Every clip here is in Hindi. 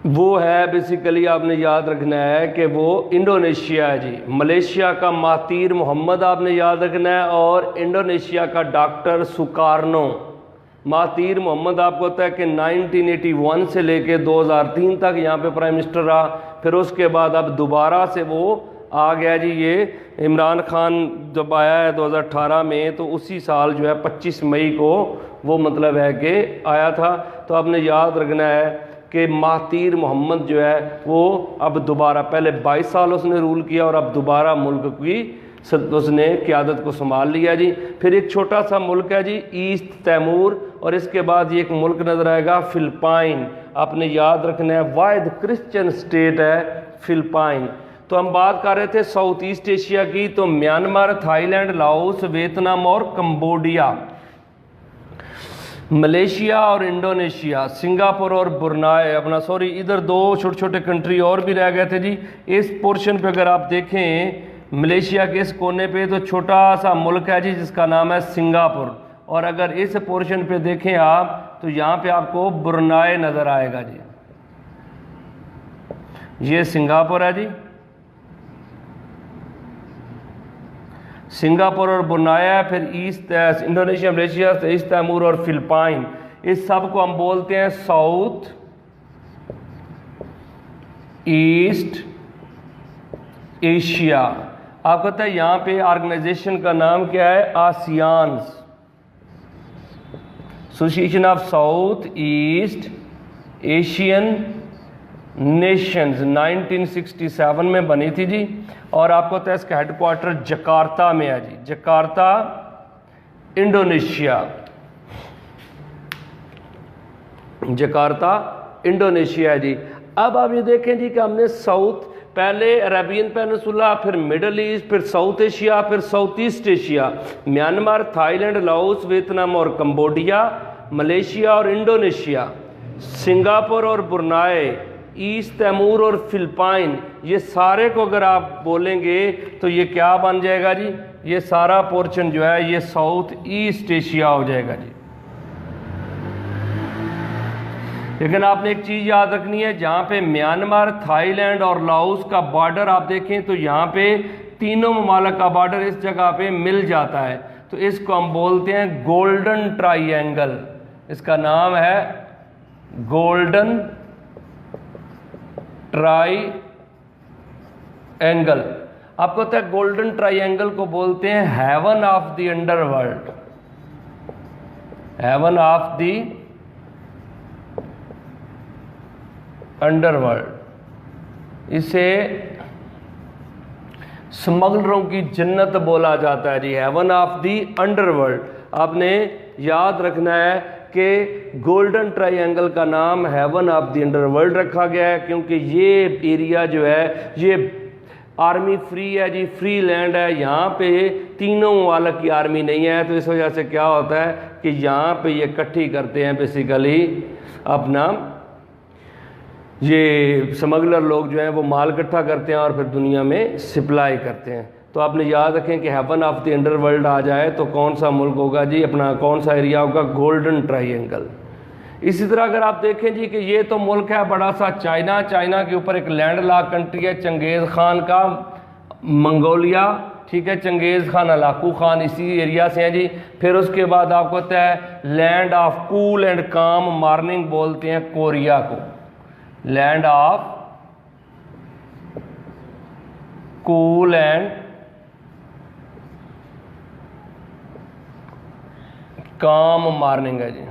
वो है बेसिकली आपने याद रखना है कि वो इंडोनेशिया है जी। मलेशिया का महातीर मोहम्मद आपने याद रखना है, और इंडोनेशिया का डॉक्टर सुकारनो। महातीर मोहम्मद आपको पता है कि 1981 से लेके 2003 तक यहाँ पे प्राइम मिनिस्टर रहा। फिर उसके बाद अब दोबारा से वो आ गया जी। ये इमरान खान जब आया है 2018 में, तो उसी साल जो है 25 मई को वो मतलब है कि आया था। तो आपने याद रखना है कि महातीर मोहम्मद जो है वो अब दोबारा, पहले 22 साल उसने रूल किया और अब दोबारा मुल्क की उसने क़यादत को संभाल लिया जी। फिर एक छोटा सा मुल्क है जी ईस्ट तैमूर, और इसके बाद ये एक मुल्क नज़र आएगा फ़िलिपाइन। आपने याद रखना है वाहिद क्रिश्चियन स्टेट है फ़िलिपाइन। तो हम बात कर रहे थे साउथ ईस्ट एशिया की, तो म्यांमार, थाईलैंड, लाओस, वियतनाम और कंबोडिया, मलेशिया और इंडोनेशिया, सिंगापुर और ब्रुनाई, अपना सॉरी इधर दो छोटे छोटे कंट्री और भी रह गए थे जी। इस पोर्शन पे अगर आप देखें मलेशिया के इस कोने पे, तो छोटा सा मुल्क है जी जिसका नाम है सिंगापुर। और अगर इस पोर्शन पे देखें आप, तो यहाँ पे आपको ब्रुनाई नज़र आएगा जी। ये सिंगापुर है जी, सिंगापुर और ब्रुनाई है। फिर east Indonesia, Malaysia, East Timor और फ़िलिपाइन। इस सब को हम बोलते हैं साउथ ईस्ट एशिया। आपको पता है यहाँ पे ऑर्गेनाइजेशन का नाम क्या है? ASEAN, association of south east Asian Nations, 1967 में बनी थी जी। और आपको पता है इसका हेडक्वार्टर जकार्ता में है जी, जकार्ता इंडोनेशिया, जकार्ता इंडोनेशिया है जी। अब आप ये देखें जी कि हमने साउथ, पहले अरेबियन पेनिनसुला, फिर मिडल ईस्ट, फिर साउथ एशिया, फिर south east Asia, Myanmar, Thailand, Laos, Vietnam और कंबोडिया, मलेशिया और इंडोनेशिया, सिंगापुर और ब्रुनाई, ईस्ट तैमूर और फ़िलिपाइन। ये सारे को अगर आप बोलेंगे तो ये क्या बन जाएगा जी? ये सारा पोर्शन जो है ये साउथ ईस्ट एशिया हो जाएगा जी। लेकिन आपने एक चीज़ याद रखनी है, जहाँ पे म्यांमार, थाईलैंड और लाओस का बॉर्डर आप देखें तो यहाँ पे तीनों ममालिक का बॉर्डर इस जगह पे मिल जाता है। तो इसको हम बोलते हैं गोल्डन ट्राइएंगल। इसका नाम है गोल्डन ट्राइएंगल। आपको पता है गोल्डन ट्राइएंगल को बोलते हैं heaven of the underworld, heaven of the underworld. इसे स्मगलरों की जन्नत बोला जाता है जी, हेवन ऑफ द अंडरवर्ल्ड। आपने याद रखना है कि गोल्डन ट्राइएंगल का नाम हेवन ऑफ द अंडरवर्ल्ड रखा गया है क्योंकि ये एरिया जो है ये आर्मी फ्री है जी, फ्री लैंड है। यहाँ पे तीनों ममालिक की आर्मी नहीं है, तो इस वजह से क्या होता है कि यहाँ पे ये इकट्ठी करते हैं बेसिकली अपना, ये स्मगलर लोग जो हैं वो माल इकट्ठा करते हैं और फिर दुनिया में सप्लाई करते हैं। तो आपने याद रखें कि हेवन ऑफ द अंडरवर्ल्ड आ जाए तो कौन सा मुल्क होगा जी, अपना कौन सा एरिया होगा? Golden triangle. इसी तरह अगर आप देखें जी कि ये तो मुल्क है बड़ा सा चाइना, चाइना के ऊपर एक लैंड लॉक कंट्री है चंगेज़ खान का मंगोलिया, ठीक है, चंगेज़ खान अलाकू खान इसी एरिया से हैं जी। फिर उसके बाद आपको पता है लैंड ऑफ कूल एंड काम मॉर्निंग बोलते हैं कोरिया को, लैंड ऑफ कूल एंड काम मॉर्निंग है जी।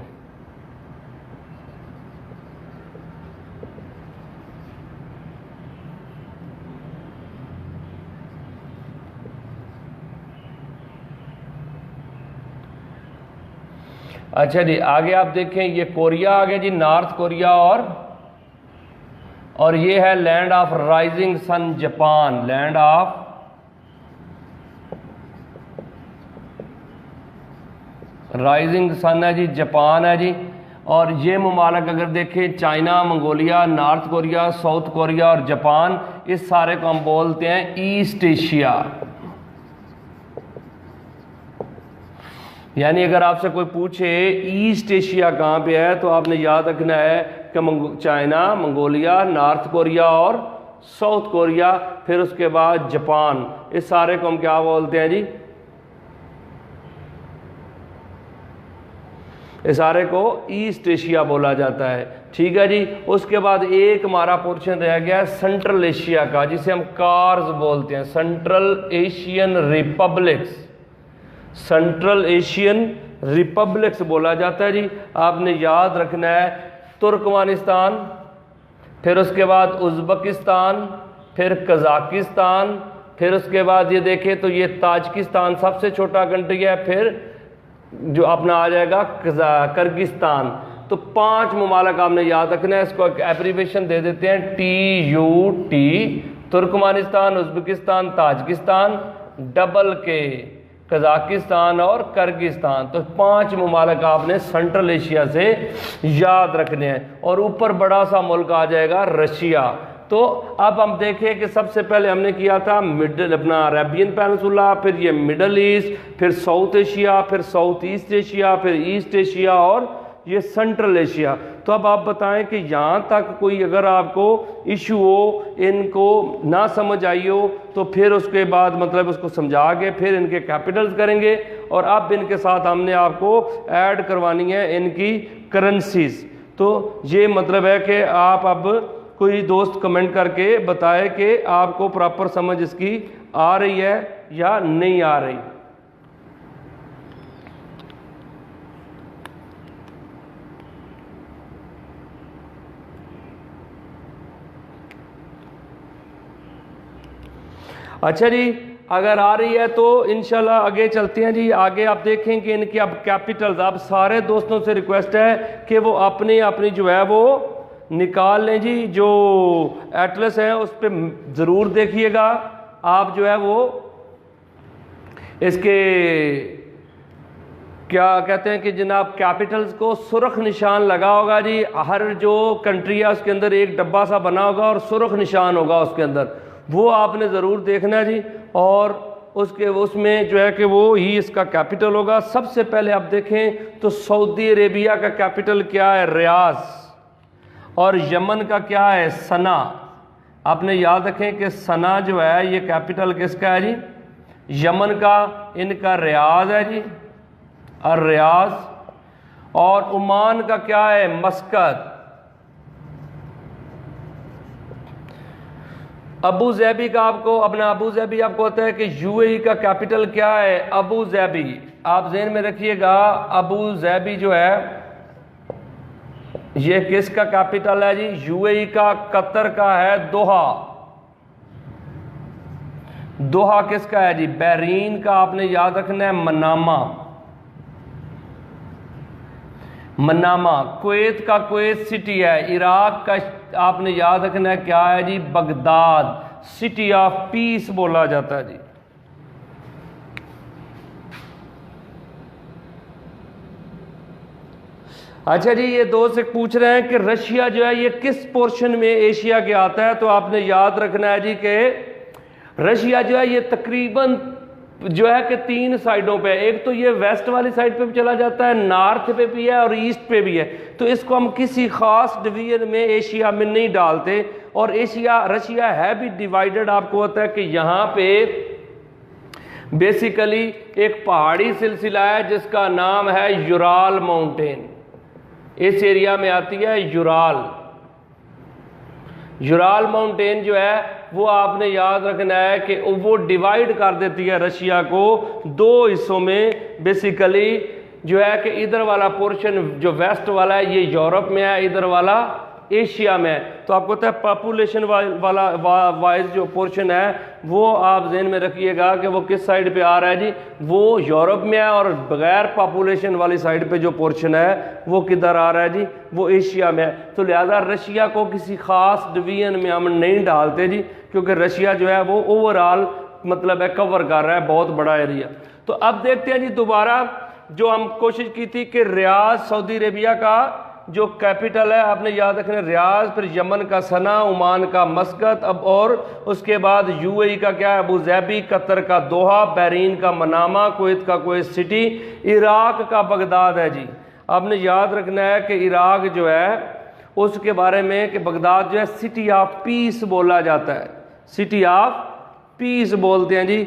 अच्छा जी, आगे आप देखें ये कोरिया आ गया जी, नॉर्थ कोरिया, और ये है land of rising sun Japan, land of rising sun है जी, जापान है जी। और ये ममालिक अगर देखें China, Mongolia, north Korea, south Korea और जापान, इस सारे को हम बोलते हैं ईस्ट एशिया। यानी अगर आपसे कोई पूछे ईस्ट एशिया कहाँ पे है तो आपने याद रखना है चाइना, मंगोलिया, नॉर्थ कोरिया और साउथ कोरिया, फिर उसके बाद जापान। इस सारे को हम क्या बोलते हैं जी, इस सारे को ईस्ट एशिया बोला जाता है। ठीक है जी। उसके बाद एक हमारा पोर्शन रह गया सेंट्रल एशिया का, जिसे हम कार्स बोलते हैं, central Asian republics, central Asian republics बोला जाता है जी। आपने याद रखना है तुर्कमानिस्तान, फिर उसके बाद उज़्बेकिस्तान, फिर कज़ाकिस्तान, फिर उसके बाद ये देखें तो ये ताजिकिस्तान सबसे छोटा कंट्री है, फिर जो अपना आ जाएगा किर्गिस्तान। तो 5 ममालिक आपने याद रखना है। इसको एक एब्रीविएशन दे देते हैं TUT, Turkmenistan, Uzbekistan, Tajikistan, double के कज़ाकिस्तान और किर्गिस्तान। तो 5 ममालिक आपने सेंट्रल एशिया से याद रखने हैं। और ऊपर बड़ा सा मुल्क आ जाएगा रशिया। तो अब हम देखें कि सबसे पहले हमने किया था मिडल अपना अरेबियन पेनिनसुला, फिर ये मिडल ईस्ट, फिर साउथ एशिया, फिर साउथ ईस्ट एशिया, फिर ईस्ट एशिया और ये सेंट्रल एशिया। तो अब आप बताएं कि यहाँ तक कोई अगर आपको इशू हो, इनको ना समझ आई हो, तो फिर उसके बाद मतलब उसको समझा के फिर इनके कैपिटल्स करेंगे। और अब इनके साथ हमने आपको ऐड करवानी है इनकी करेंसीज। तो ये मतलब है कि आप अब कोई दोस्त कमेंट करके बताए कि आपको प्रॉपर समझ इसकी आ रही है या नहीं आ रही। अच्छा जी, अगर आ रही है तो इंशाल्लाह आगे चलते हैं जी। आगे आप देखें कि इनके अब कैपिटल्स, आप सारे दोस्तों से रिक्वेस्ट है कि वो अपनी अपनी जो है वो निकाल लें जी। जो एटलस है उस पर ज़रूर देखिएगा। आप जो है वो इसके क्या कहते हैं कि जनाब कैपिटल्स को सुर्ख निशान लगा होगा जी। हर जो कंट्री है उसके अंदर एक डब्बा सा बना होगा और सुर्ख निशान होगा उसके अंदर, वो आपने ज़रूर देखना है जी। और उसके उसमें जो है कि वो ही इसका कैपिटल होगा। सबसे पहले आप देखें तो सऊदी अरेबिया का कैपिटल क्या है, रियाज। और यमन का क्या है, सना। आपने याद रखें कि सना जो है ये कैपिटल किसका है जी, यमन का। इनका रियाज है जी, और रियाज। और ओमान का क्या है, मस्कत। अबू ज़ैबी का आपको अपना अबू ज़ैबी आपको होता है कि यूएई का कैपिटल क्या है, अबू ज़ैबी। आप ज़हन में रखिएगा अबू ज़ैबी जो है ये किसका कैपिटल है जी, यूएई का। कतर का है दोहा। दोहा किसका है जी, बहरीन का। आपने याद रखना है मनामा। मनामा। कुवैत का कुवैत सिटी है। इराक का आपने याद रखना है क्या है जी, बगदाद। सिटी ऑफ पीस बोला जाता है जी। अच्छा जी, ये दोस्त एक पूछ रहे हैं कि रशिया जो है ये किस पोर्शन में एशिया के आता है। तो आपने याद रखना है जी कि रशिया जो है ये तकरीबन जो है कि 3 साइडों पे। एक तो ये वेस्ट वाली साइड पे भी चला जाता है, नॉर्थ पे भी है और ईस्ट पे भी है। तो इसको हम किसी खास डिवीजन में एशिया में नहीं डालते। और एशिया रशिया है भी डिवाइडेड। आपको होता है कि यहाँ पे बेसिकली एक पहाड़ी सिलसिला है जिसका नाम है यूराल माउंटेन। इस एरिया में आती है यूराल। यूराल माउंटेन जो है वो आपने याद रखना है कि वो डिवाइड कर देती है रशिया को 2 हिस्सों में। बेसिकली जो है कि इधर वाला पोर्शन जो वेस्ट वाला है ये यूरोप में है, इधर वाला एशिया में है। तो आपको पता है पॉपुलेशन वाला वाइज जो पोर्शन है वो आप ज़हन में रखिएगा कि वो किस साइड पे आ रहा है जी, वो यूरोप में है। और बगैर पॉपुलेशन वाली साइड पे जो पोर्शन है वो किधर आ रहा है जी, वो एशिया में है। तो लिहाजा रशिया को किसी ख़ास डिवीजन में हम नहीं डालते जी, क्योंकि रशिया जो है वो ओवरऑल मतलब है कवर कर रहा है बहुत बड़ा एरिया। तो अब देखते हैं जी दोबारा जो हम कोशिश की थी कि रियाज सऊदी अरेबिया का जो कैपिटल है आपने याद रखना, रियाज। फिर यमन का सना, ओमान का मस्कत, अब और उसके बाद यूएई का क्या है, अबू ज़ैबी। कतर का दोहा, बहरीन का मनामा, कुवैत का कुवैत सिटी, इराक का बगदाद है जी। आपने याद रखना है कि इराक जो है उसके बारे में कि बगदाद जो है सिटी ऑफ पीस बोला जाता है, सिटी ऑफ पीस बोलते हैं जी।